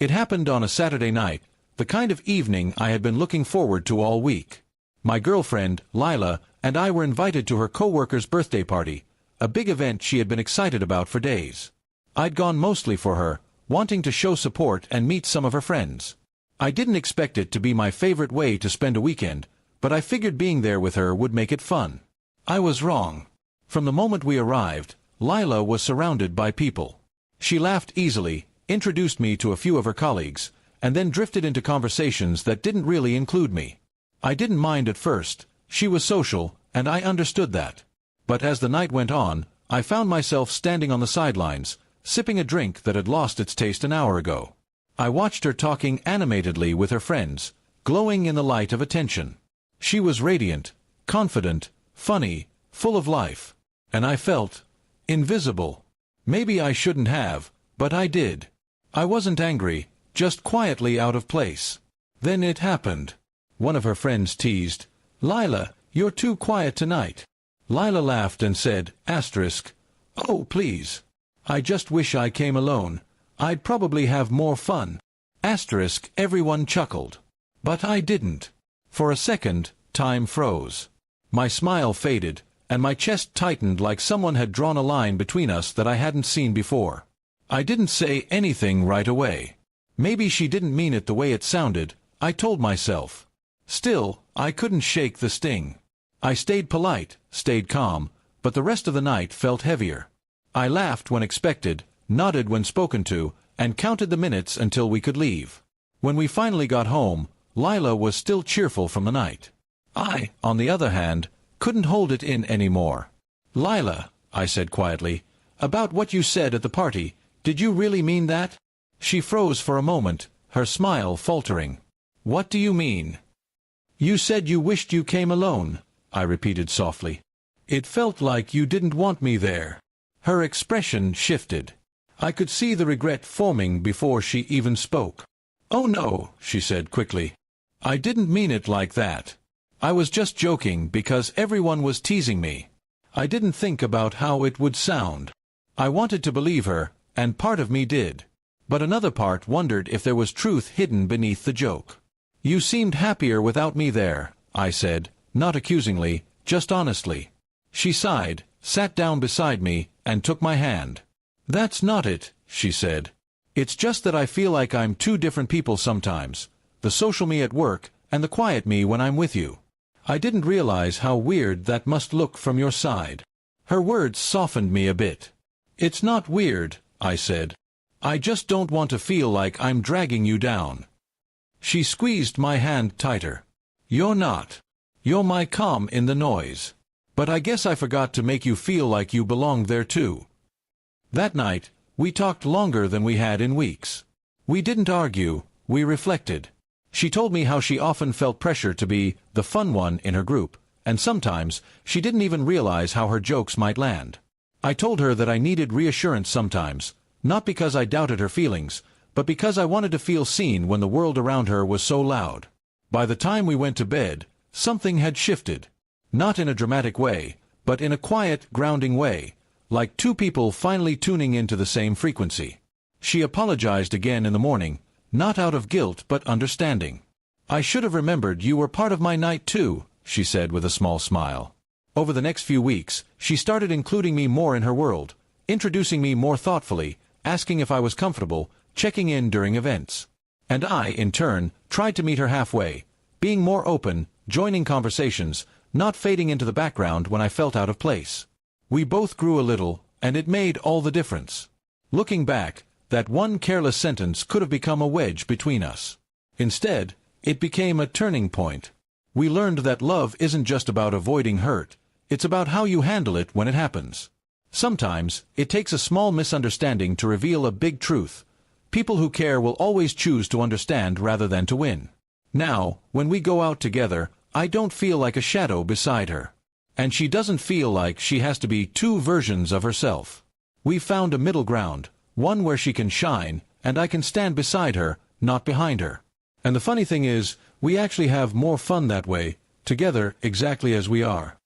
It happened on a Saturday night, the kind of evening I had been looking forward to all week. My girlfriend, Lila, and I were invited to her coworker's birthday party, a big event she had been excited about for days. I'd gone mostly for her, wanting to show support and meet some of her friends. I didn't expect it to be my favorite way to spend a weekend, but I figured being there with her would make it fun. I was wrong. From the moment we arrived, Lila was surrounded by people. She laughed easily, introduced me to a few of her colleagues, and then drifted into conversations that didn't really include me. I didn't mind at first. She was social, and I understood that. But as the night went on, I found myself standing on the sidelines, sipping a drink that had lost its taste an hour ago. I watched her talking animatedly with her friends, glowing in the light of attention. She was radiant, confident, funny, full of life. And I felt invisible. Maybe I shouldn't have, but I did. I wasn't angry, just quietly out of place. Then it happened. One of her friends teased, "Lila, you're too quiet tonight." Lila laughed and said, "Oh, please. I just wish I came alone. I'd probably have more fun." Everyone chuckled. But I didn't. For a second, time froze. My smile faded, and my chest tightened like someone had drawn a line between us that I hadn't seen before. I didn't say anything right away. Maybe she didn't mean it the way it sounded, I told myself. Still, I couldn't shake the sting. I stayed polite, stayed calm, but the rest of the night felt heavier. I laughed when expected, nodded when spoken to, and counted the minutes until we could leave. When we finally got home, Lila was still cheerful from the night. I, on the other hand, couldn't hold it in anymore. "Lila," I said quietly, "about what you said at the party, did you really mean that?" She froze for a moment, her smile faltering. "What do you mean?" "You said you wished you came alone," I repeated softly. "It felt like you didn't want me there." Her expression shifted. I could see the regret forming before she even spoke. "Oh no," she said quickly. "I didn't mean it like that. I was just joking because everyone was teasing me. I didn't think about how it would sound." I wanted to believe her, and part of me did. But another part wondered if there was truth hidden beneath the joke. "You seemed happier without me there," I said, not accusingly, just honestly. She sighed, sat down beside me, and took my hand. "That's not it," she said. "It's just that I feel like I'm two different people sometimes, the social me at work and the quiet me when I'm with you. I didn't realize how weird that must look from your side." Her words softened me a bit. "It's not weird," I said. "I just don't want to feel like I'm dragging you down." She squeezed my hand tighter. "You're not. You're my calm in the noise. But I guess I forgot to make you feel like you belonged there too." That night, we talked longer than we had in weeks. We didn't argue, we reflected. She told me how she often felt pressure to be the fun one in her group, and sometimes she didn't even realize how her jokes might land. I told her that I needed reassurance sometimes, not because I doubted her feelings, but because I wanted to feel seen when the world around her was so loud. By the time we went to bed, something had shifted. Not in a dramatic way, but in a quiet, grounding way, like two people finally tuning into the same frequency. She apologized again in the morning, not out of guilt but understanding. "I should have remembered you were part of my night too," she said with a small smile. Over the next few weeks, she started including me more in her world, introducing me more thoughtfully, asking if I was comfortable, checking in during events. And I, in turn, tried to meet her halfway, being more open, joining conversations, not fading into the background when I felt out of place. We both grew a little, and it made all the difference. Looking back, that one careless sentence could have become a wedge between us. Instead, it became a turning point. We learned that love isn't just about avoiding hurt, it's about how you handle it when it happens. Sometimes, it takes a small misunderstanding to reveal a big truth. People who care will always choose to understand rather than to win. Now, when we go out together, I don't feel like a shadow beside her. And she doesn't feel like she has to be two versions of herself. We've found a middle ground, one where she can shine, and I can stand beside her, not behind her. And the funny thing is, we actually have more fun that way, together exactly as we are.